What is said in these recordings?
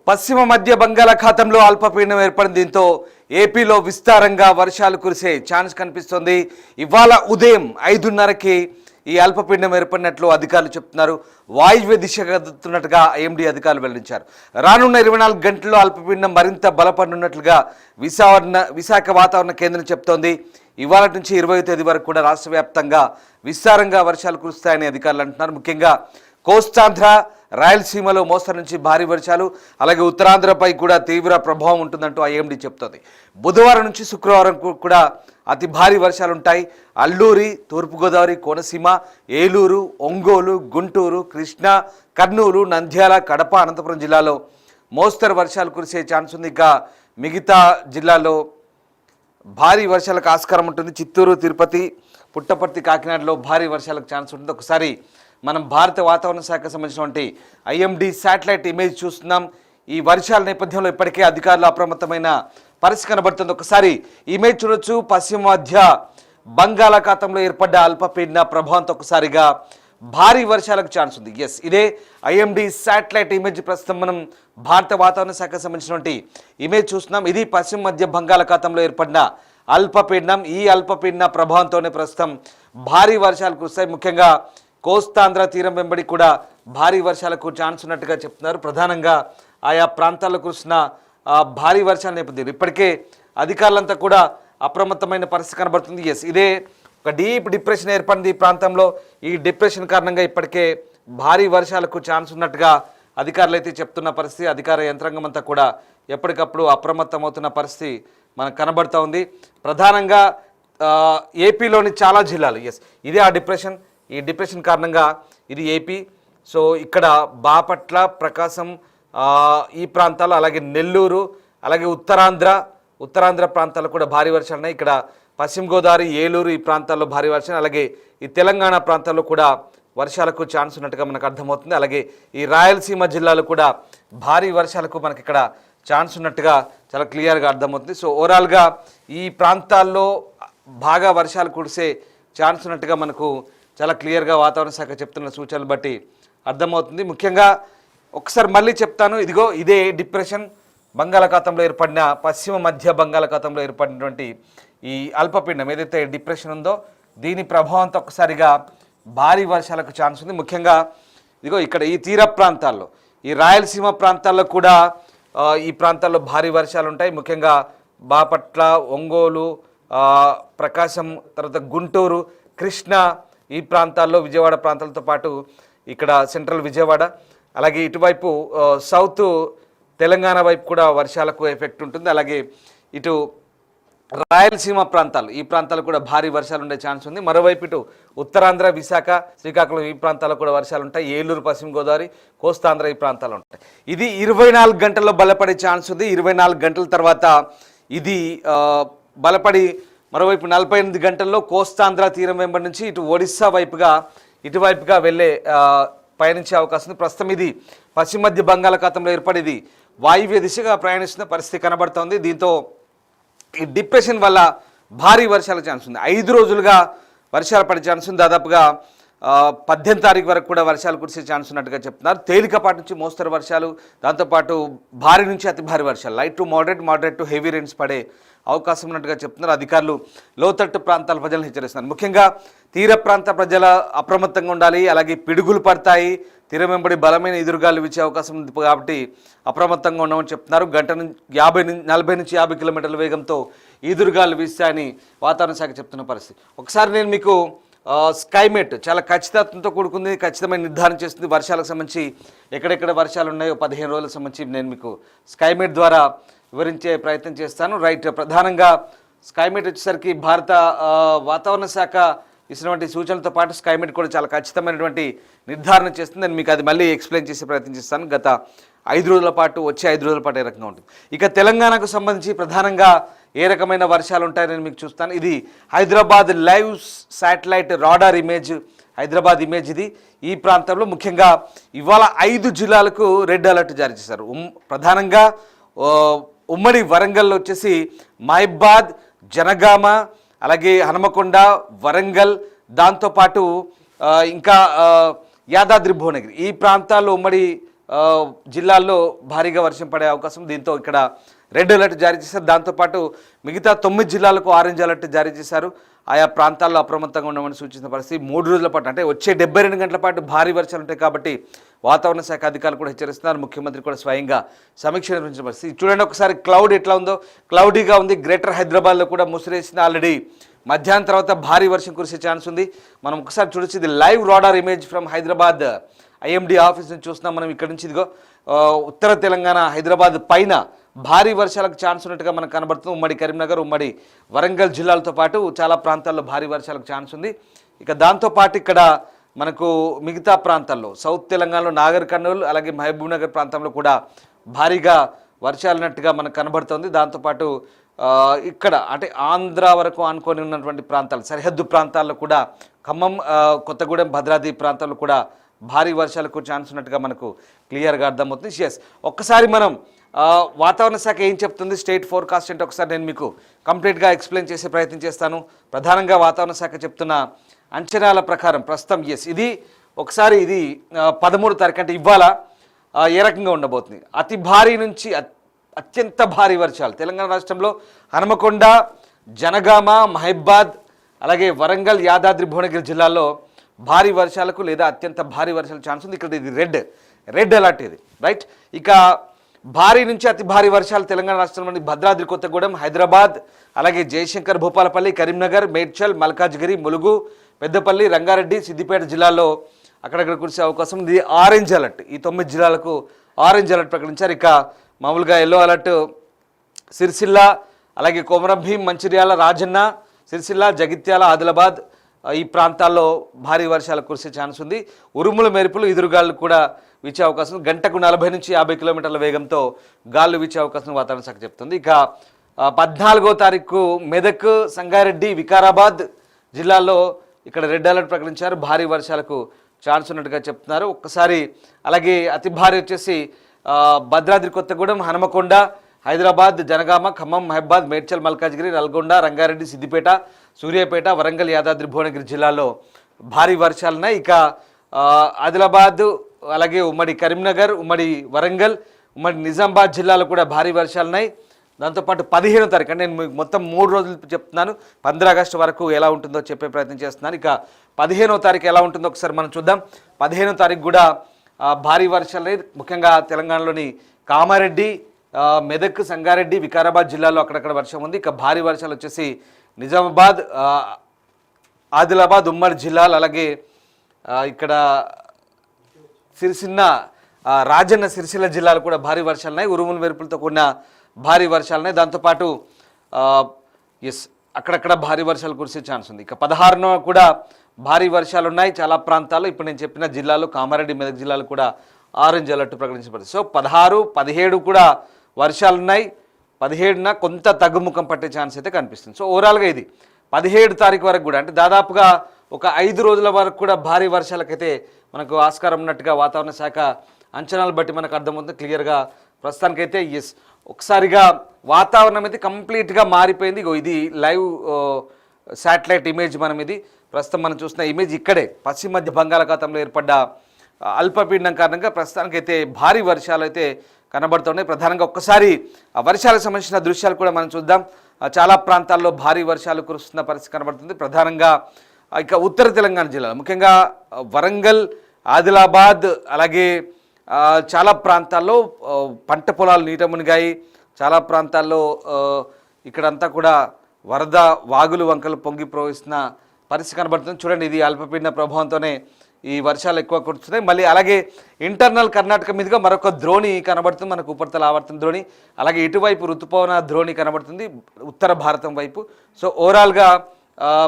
పశ్చిమ మధ్య బంగాళాఖాతంలో అల్పపీడనం ఏర్పడింది. దీంతో ఏపీలో విస్తారంగా వర్షాలు కురిసే ఛాన్స్ కనిపిస్తోంది. ఇవాళ ఉదయం 5:30కి ఈ అల్పపీడనం ఏర్పడినట్లు అధికారులు చెప్తున్నారు. వాయువ్య దిశగా కదులుతున్నట్టుగా ఐఎండీ అధికారులు వెల్లడించారు. రానున్న 24 గంటల్లో అల్పపీడనం మరింత బలపడనున్నట్లుగా విశాఖ వాతావరణ కేంద్రం చెప్తోంది. ఇవాళ నుంచి 20వ తేదీ వరకు కూడా రాష్ట్ర వ్యాప్తంగా విస్తారంగా వర్షాలు కురుస్తాయని అధికారులు అంటున్నారు. ముఖ్యంగా కోస్తాంధ్ర, రాయలసీమలో మోస్తరు నుంచి భారీ వర్షాలు, అలాగే ఉత్తరాంధ్రపై కూడా తీవ్ర ప్రభావం ఉంటుందంటూ ఐఎండీ చెప్తోంది. బుధవారం నుంచి శుక్రవారం కూడా అతి భారీ వర్షాలు ఉంటాయి. అల్లూరి, తూర్పుగోదావరి, కోనసీమ, ఏలూరు, ఒంగోలు, గుంటూరు, కృష్ణా, కర్నూలు, నంద్యాల, కడప, అనంతపురం జిల్లాలో మోస్తరు వర్షాలు కురిసే ఛాన్స్ ఉంది. ఇక మిగతా జిల్లాల్లో భారీ వర్షాలకు ఆస్కారం ఉంటుంది. చిత్తూరు, తిరుపతి, పుట్టపర్తి, కాకినాడలో భారీ వర్షాలకు ఛాన్స్ ఉంటుంది. ఒకసారి మనం భారత వాతావరణ శాఖకు సంబంధించినటువంటి ఐఎండీ శాటిలైట్ ఇమేజ్ చూస్తున్నాం. ఈ వర్షాల నేపథ్యంలో ఇప్పటికే అధికారులు అప్రమత్తమైన పరిస్థితి కనబడుతుంది. ఒకసారి ఇమేజ్ చూడొచ్చు. పశ్చిమ మధ్య బంగాళాఖాతంలో ఏర్పడ్డ అల్పపీడన ప్రభావంతో ఒకసారిగా భారీ వర్షాలకు ఛాన్స్ ఉంది. ఎస్, ఇదే ఐఎండీ శాటిలైట్ ఇమేజ్. ప్రస్తుతం మనం భారత వాతావరణ శాఖకు సంబంధించినటువంటి ఇమేజ్ చూస్తున్నాం. ఇది పశ్చిమ మధ్య బంగాళాఖాతంలో ఏర్పడిన అల్పపీడనం. ఈ అల్పపీడన ప్రభావంతోనే ప్రస్తుతం భారీ వర్షాలు కురుస్తాయి. ముఖ్యంగా కోస్తాంధ్ర తీరం వెంబడి కూడా భారీ వర్షాలకు ఛాన్స్ ఉన్నట్టుగా చెప్తున్నారు. ప్రధానంగా ఆయా ప్రాంతాల్లో కురిసిన భారీ వర్షాల నేపథ్యంలో ఇప్పటికే అధికారులంతా కూడా అప్రమత్తమైన పరిస్థితి కనబడుతుంది. ఎస్, ఇదే ఒక డీప్ డిప్రెషన్ ఏర్పడింది ఈ ప్రాంతంలో. ఈ డిప్రెషన్ కారణంగా ఇప్పటికే భారీ వర్షాలకు ఛాన్స్ ఉన్నట్టుగా అధికారులు అయితే చెప్తున్న పరిస్థితి. అధికార యంత్రాంగం అంతా కూడా ఎప్పటికప్పుడు అప్రమత్తమవుతున్న పరిస్థితి మనకు కనబడుతూ ఉంది. ప్రధానంగా ఏపీలోని చాలా జిల్లాలు, ఎస్ ఇదే ఆ డిప్రెషన్. ఈ డిప్రెషన్ కారణంగా ఇది ఏపీ. సో ఇక్కడ బాపట్ల, ప్రకాశం, ఈ ప్రాంతాలు, అలాగే నెల్లూరు, అలాగే ఉత్తరాంధ్ర ప్రాంతాల్లో కూడా భారీ వర్షాలు ఉన్నాయి. ఇక్కడ పశ్చిమ గోదావరి, ఏలూరు ఈ ప్రాంతాల్లో భారీ వర్షాలు, అలాగే ఈ తెలంగాణ ప్రాంతాల్లో కూడా వర్షాలకు ఛాన్స్ ఉన్నట్టుగా మనకు అర్థమవుతుంది. అలాగే ఈ రాయలసీమ జిల్లాలో కూడా భారీ వర్షాలకు మనకి ఇక్కడ ఛాన్స్ ఉన్నట్టుగా చాలా క్లియర్గా అర్థమవుతుంది. సో ఓవరాల్గా ఈ ప్రాంతాల్లో బాగా వర్షాలు కురిసే ఛాన్స్ ఉన్నట్టుగా మనకు చాలా క్లియర్గా వాతావరణ శాఖ చెప్తున్న సూచనలు బట్టి అర్థమవుతుంది. ముఖ్యంగా ఒకసారి మళ్ళీ చెప్తాను, ఇదిగో ఇదే డిప్రెషన్. బంగాళాఖాతంలో ఏర్పడిన పశ్చిమ మధ్య బంగాళాఖాతంలో ఏర్పడినటువంటి ఈ అల్పపీడనం ఏదైతే డిప్రెషన్ ఉందో దీని ప్రభావంతో ఒకసారిగా భారీ వర్షాలకు ఛాన్స్ ఉంది. ముఖ్యంగా ఇదిగో ఇక్కడ ఈ తీర ప్రాంతాల్లో, ఈ రాయలసీమ ప్రాంతాల్లో కూడా ఈ ప్రాంతాల్లో భారీ వర్షాలు ఉంటాయి. ముఖ్యంగా బాపట్ల, ఒంగోలు, ప్రకాశం, తర్వాత గుంటూరు, కృష్ణా ఈ ప్రాంతాల్లో, విజయవాడ ప్రాంతాలతో పాటు ఇక్కడ సెంట్రల్ విజయవాడ, అలాగే ఇటువైపు సౌత్ తెలంగాణ వైపు కూడా వర్షాలకు ఎఫెక్ట్ ఉంటుంది. అలాగే ఇటు రాయలసీమ ప్రాంతాలు, ఈ ప్రాంతాలు కూడా భారీ వర్షాలు ఉండే ఛాన్స్ ఉంది. మరోవైపు ఇటు ఉత్తరాంధ్ర, విశాఖ, శ్రీకాకుళం ఈ ప్రాంతాల్లో కూడా వర్షాలు ఉంటాయి. ఏలూరు, పశ్చిమ గోదావరి, కోస్తాంధ్ర ఈ ప్రాంతాలు ఉంటాయి. ఇది 24 గంటల్లో బలపడే ఛాన్స్ ఉంది. 24 గంటల తర్వాత ఇది బలపడి మరోవైపు 48 గంటల్లో కోస్తాంధ్ర తీరం వెంబడి నుంచి ఇటు ఒడిస్సా ఇటువైపుగా వెళ్ళే పయనించే అవకాశం ఉంది. ప్రస్తుతం ఇది పశ్చిమ మధ్య బంగాళాఖాతంలో ఏర్పడేది వాయువ్య దిశగా ప్రయాణిస్తున్న పరిస్థితి కనబడుతోంది. దీంతో ఈ డిప్రెషన్ వల్ల భారీ వర్షాల ఛాన్స్ ఉంది. 5 రోజులుగా వర్షాలు పడే ఛాన్స్ ఉంది. దాదాపుగా 18 తారీఖు వరకు కూడా వర్షాలు కురిసే ఛాన్స్ ఉన్నట్టుగా చెప్తున్నారు. తేలికపాటి నుంచి మోస్తరు వర్షాలు, దాంతోపాటు భారీ నుంచి అతి భారీ వర్షాలు, light to moderate to heavy rains పడే అవకాశం ఉన్నట్టుగా చెప్తున్నారు. అధికారులు లోతట్టు ప్రాంతాల ప్రజలను హెచ్చరిస్తున్నారు. ముఖ్యంగా తీర ప్రాంత ప్రజల అప్రమత్తంగా ఉండాలి. అలాగే పిడుగులు పడతాయి, తీరం వెంబడి బలమైన ఎదురుగాలు వీచే అవకాశం ఉంది కాబట్టి అప్రమత్తంగా ఉండమని చెప్తున్నారు. గంట 40 నుంచి 50 కిలోమీటర్ల వేగంతో ఎదురుగాలు వీస్తాయని వాతావరణ శాఖ చెప్తున్న పరిస్థితి. ఒకసారి నేను మీకు స్కైమేట్ చాలా ఖచ్చితత్వంతో కూడుకుంది, ఖచ్చితమైన నిర్ధారణ చేస్తుంది. వర్షాలకు సంబంధించి ఎక్కడెక్కడ వర్షాలు ఉన్నాయో 15 రోజులకు సంబంధించి నేను మీకు స్కైమేట్ ద్వారా వివరించే ప్రయత్నం చేస్తాను. రైట్, ప్రధానంగా స్కైమేట్ వచ్చేసరికి భారత వాతావరణ శాఖ ఇచ్చినటువంటి సూచనలతో పాటు స్కైమేట్ కూడా చాలా ఖచ్చితమైనటువంటి నిర్ధారణ చేస్తుంది. నేను మీకు అది మళ్ళీ ఎక్స్ప్లెయిన్ చేసే ప్రయత్నం చేస్తాను. గత 5 రోజుల పాటు, వచ్చే 5 రోజుల పాటు ఏ రకంగా ఉంటుంది. ఇక తెలంగాణకు సంబంధించి ప్రధానంగా ఏ రకమైన వర్షాలు ఉంటాయని నేను మీకు చూస్తాను. ఇది Hyderabad live satellite radar image, Hyderabad image ఇది. ఈ ప్రాంతంలో ముఖ్యంగా ఇవాళ 5 జిల్లాలకు రెడ్ అలర్ట్ జారీ చేశారు. ప్రధానంగా ఉమ్మడి వరంగల్లో వచ్చేసి మహబాద్, జనగామ, అలాగే హనుమకొండ, వరంగల్, దాంతోపాటు ఇంకా యాదాద్రి భువనగిరి ఈ ప్రాంతాల్లో ఉమ్మడి జిల్లాల్లో భారీగా వర్షం పడే అవకాశం. దీంతో ఇక్కడ రెడ్ అలర్ట్ జారీ చేశారు. దాంతోపాటు మిగతా 9 జిల్లాలకు ఆరెంజ్ అలర్ట్ జారీ చేశారు. ఆయా ప్రాంతాల్లో అప్రమత్తంగా ఉండమని సూచించిన పరిస్థితి. 3 రోజుల పాటు అంటే వచ్చే 72 గంటల పాటు భారీ వర్షాలు ఉంటాయి కాబట్టి వాతావరణ శాఖ అధికారులు కూడా హెచ్చరిస్తున్నారు. ముఖ్యమంత్రి కూడా స్వయంగా సమీక్ష నిర్వహించిన పరిస్థితి. చూడండి ఒకసారి క్లౌడ్ ఎట్లా ఉందో. క్లౌడీగా ఉంది. గ్రేటర్ హైదరాబాద్లో కూడా ముసిరేసిన ఆల్రెడీ మధ్యాహ్నం తర్వాత భారీ వర్షం కురిసే ఛాన్స్ ఉంది. మనం ఒకసారి చూడొచ్చు. ఇది live radar image from Hyderabad IMD office నుంచి చూస్తున్నాం మనం. ఇక్కడ నుంచి ఇదిగో ఉత్తర తెలంగాణ హైదరాబాద్ పైన భారీ వర్షాలకు ఛాన్స్ ఉన్నట్టుగా మనకు కనబడుతుంది. ఉమ్మడి కరీంనగర్, ఉమ్మడి వరంగల్ జిల్లాలతో పాటు చాలా ప్రాంతాల్లో భారీ వర్షాలకు ఛాన్స్ ఉంది. ఇక దాంతోపాటు ఇక్కడ మనకు మిగతా ప్రాంతాల్లో సౌత్ తెలంగాణలో నాగర్ కర్నూల్ అలాగే మహబూబ్ నగర్ ప్రాంతంలో కూడా భారీగా వర్షాలు ఉన్నట్టుగా మనకు కనబడుతుంది. దాంతోపాటు ఇక్కడ అంటే ఆంధ్ర వరకు ఆనుకొని ఉన్నటువంటి ప్రాంతాలు సరిహద్దు ప్రాంతాల్లో కూడా ఖమ్మం, కొత్తగూడెం, భద్రాద్రి ప్రాంతాల్లో కూడా భారీ వర్షాలకు ఛాన్స్ ఉన్నట్టుగా మనకు క్లియర్గా అర్థమవుతుంది. ఎస్, ఒక్కసారి మనం వాతావరణ శాఖ ఏం చెప్తుంది, స్టేట్ ఫోర్కాస్ట్ అంటే ఒకసారి నేను మీకు కంప్లీట్గా ఎక్స్ప్లెయిన్ చేసే ప్రయత్నం చేస్తాను. ప్రధానంగా వాతావరణ శాఖ చెప్తున్న అంచనాల ప్రకారం ప్రస్తుతం ఇది ఒకసారి ఇది 13 తారీఖు అంటే ఇవాళ ఏ రకంగా ఉండబోతుంది. అతి భారీ నుంచి అత్యంత భారీ వర్షాలు తెలంగాణ రాష్ట్రంలో హనుమకొండ, జనగామ, మహబాద్ అలాగే వరంగల్, యాదాద్రి భువనగిరి జిల్లాల్లో భారీ వర్షాలకు లేదా అత్యంత భారీ వర్షాల ఛాన్స్ ఉంది. ఇక్కడ ఇది రెడ్ అలర్ట్ ఇది, రైట్. ఇక భారీ నుంచి అతి భారీ వర్షాలు తెలంగాణ రాష్ట్రంలోని భద్రాద్రి కొత్తగూడెం, హైదరాబాద్ అలాగే జయశంకర్, భూపాలపల్లి, కరీంనగర్, మేడ్చల్, మల్కాజ్గిరి, ములుగు, పెద్దపల్లి, రంగారెడ్డి, సిద్దిపేట జిల్లాల్లో అక్కడక్కడ కురిసే అవకాశం ఉంది. ఆరెంజ్ అలర్ట్ ఈ 9 జిల్లాలకు ఆరెంజ్ అలర్ట్ ప్రకటించారు. ఇక మామూలుగా ఎల్లో అలర్ట్ సిరిసిల్ల అలాగే కొమరంభీం, మంచిర్యాల, రాజన్న, సిరిసిల్ల, జగిత్యాల, ఆదిలాబాద్ ఈ ప్రాంతాల్లో భారీ వర్షాలు కురిసే ఛాన్స్ ఉంది. ఉరుముల మెరుపులు, ఎదురుగాలు కూడా వీచే అవకాశం. గంటకు 40 నుంచి 50 కిలోమీటర్ల వేగంతో గాలు వీచే అవకాశం వాతావరణ శాఖ చెప్తుంది. ఇక 14వ తారీఖు మెదక్, సంగారెడ్డి, వికారాబాద్ జిల్లాల్లో ఇక్కడ రెడ్ అలర్ట్ ప్రకటించారు. భారీ వర్షాలకు ఛాన్స్ ఉన్నట్టుగా చెప్తున్నారు. ఒక్కసారి అలాగే అతి భారీ వచ్చేసి భద్రాద్రి కొత్తగూడెం, హనుమకొండ, హైదరాబాద్, జనగామ, ఖమ్మం, మహబాద్, మేడ్చల్, మల్కాజ్గిరి, నల్గొండ, రంగారెడ్డి, సిద్దిపేట, సూర్యాపేట, వరంగల్, యాదాద్రి భువనగిరి జిల్లాల్లో భారీ వర్షాలున్నాయి. ఇక ఆదిలాబాద్ అలాగే ఉమ్మడి కరీంనగర్, ఉమ్మడి వరంగల్, ఉమ్మడి నిజామాబాద్ జిల్లాలో కూడా భారీ వర్షాలున్నాయి. దాంతోపాటు 15వ తారీఖు అంటే నేను మొత్తం 3 రోజులు చెప్తున్నాను. 15 ఆగస్టు వరకు ఎలా ఉంటుందో చెప్పే ప్రయత్నం చేస్తున్నాను. ఇక 15వ తారీఖు ఎలా ఉంటుందో ఒకసారి మనం చూద్దాం. 15వ తారీఖు కూడా భారీ వర్షాలు ముఖ్యంగా తెలంగాణలోని కామారెడ్డి, మెదక్, సంగారెడ్డి, వికారాబాద్ జిల్లాలో అక్కడక్కడ వర్షం ఉంది. ఇక భారీ వర్షాలు వచ్చేసి నిజామాబాద్, ఆదిలాబాద్, ఉమ్మడి జిల్లాలు అలాగే ఇక్కడ రాజన్న సిరిసిల్ల జిల్లాలు కూడా భారీ వర్షాలున్నాయి. ఉరుముల మెరుపులతో కూడిన భారీ వర్షాలున్నాయి. దాంతోపాటు అక్కడక్కడ భారీ వర్షాలు కురిసే ఛాన్స్ ఉంది. ఇక 16న కూడా భారీ వర్షాలు ఉన్నాయి చాలా ప్రాంతాల్లో. ఇప్పుడు నేను చెప్పిన జిల్లాలో కామారెడ్డి, మెదక్ జిల్లాలు కూడా ఆరెంజ్ అలర్ట్ ప్రకటించబడింది. సో 16, 17 కూడా వర్షాలున్నాయి. 17న కొంత తగ్గుముఖం పట్టే ఛాన్స్ అయితే కనిపిస్తుంది. సో ఓవరాల్గా ఇది 17 తారీఖు వరకు కూడా అంటే దాదాపుగా ఒక 5 రోజుల వరకు కూడా భారీ వర్షాలకైతే మనకు ఆస్కారం ఉన్నట్టుగా వాతావరణ శాఖ అంచనాలు బట్టి మనకు అర్థమవుతుంది క్లియర్గా. ప్రస్తుతానికైతే ఒకసారిగా వాతావరణం అయితే కంప్లీట్గా మారిపోయింది. ఇది లైవ్ శాటిలైట్ ఇమేజ్ ఇది ప్రస్తుతం మనం చూస్తున్న ఇమేజ్. ఇక్కడే పశ్చిమ మధ్య బంగాళాఖాతంలో ఏర్పడ్డ అల్పపీడనం కారణంగా ప్రస్తుతానికైతే భారీ వర్షాలు అయితే కనబడుతున్నాయి. ప్రధానంగా ఒక్కసారి ఆ వర్షాలకు సంబంధించిన దృశ్యాలు కూడా మనం చూద్దాం. చాలా ప్రాంతాల్లో భారీ వర్షాలు కురుస్తున్న పరిస్థితి కనబడుతుంది. ప్రధానంగా ఇక ఉత్తర తెలంగాణ జిల్లాలో ముఖ్యంగా వరంగల్, ఆదిలాబాద్ అలాగే చాలా ప్రాంతాల్లో పంట పొలాలు నీట మునిగాయి. చాలా ప్రాంతాల్లో ఇక్కడంతా కూడా వరద, వాగులు, వంకలు పొంగి ప్రవహిస్తున్న పరిస్థితి కనబడుతుంది. చూడండి, ఇది అల్పపీడన ప్రభావంతోనే ఈ వర్షాలు ఎక్కువ కురుస్తున్నాయి. మళ్ళీ అలాగే ఇంటర్నల్ కర్ణాటక మీదుగా మరొక ద్రోణి కనబడుతుంది, మనకు ఉపరితల ఆవర్తన ద్రోణి. అలాగే ఇటువైపు ఋతుపవన ద్రోణి కనబడుతుంది ఉత్తర భారతం వైపు. సో ఓవరాల్గా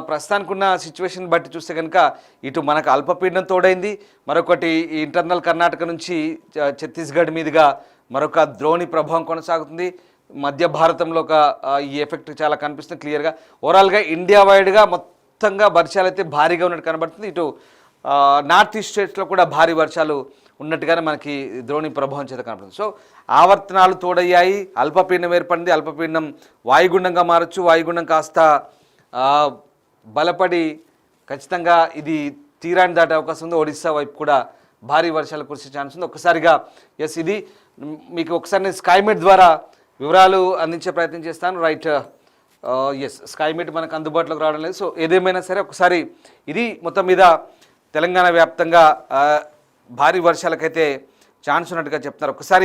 ప్రస్తుతానికి ఉన్న సిచ్యువేషన్ బట్టి చూస్తే కనుక ఇటు మనకు అల్పపీడనం తోడైంది, మరొకటి ఈ ఇంటర్నల్ కర్ణాటక నుంచి ఛత్తీస్గఢ్ మీదుగా మరొక ద్రోణి ప్రభావం కొనసాగుతుంది. మధ్య భారతంలో ఈ ఎఫెక్ట్ చాలా కనిపిస్తుంది క్లియర్గా. ఓవరాల్గా ఇండియా వైడ్గా మొత్తంగా వర్షాలు అయితే భారీగా ఉన్నట్టు కనబడుతుంది. ఇటు నార్త్ ఈస్ట్ స్టేట్స్లో కూడా భారీ వర్షాలు ఉన్నట్టుగానే మనకి ద్రోణి ప్రభావం చేత కనబడుతుంది. సో ఆవర్తనాలు తోడయ్యాయి, అల్పపీడనం ఏర్పడింది. అల్పపీడనం వాయుగుండంగా మారచ్చు. వాయుగుండం కాస్త బలపడి ఖచ్చితంగా ఇది తీరాన్ని దాటే అవకాశం ఉంది. ఒడిస్సా వైపు కూడా భారీ వర్షాలు కురిసే ఛాన్స్ ఉంది. ఒక్కసారిగా ఎస్ ఇది మీకు ఒకసారి నేను స్కైమెట్ ద్వారా వివరాలు అందించే ప్రయత్నం చేస్తాను. రైట్, ఎస్ స్కైమెట్ మనకు అందుబాటులోకి రావడం లేదు. సో ఏదేమైనా సరే ఒకసారి ఇది మొత్తం మీద తెలంగాణ వ్యాప్తంగా భారీ వర్షాలకైతే ఛాన్స్ ఉన్నట్టుగా చెప్తున్నారు. ఒకసారి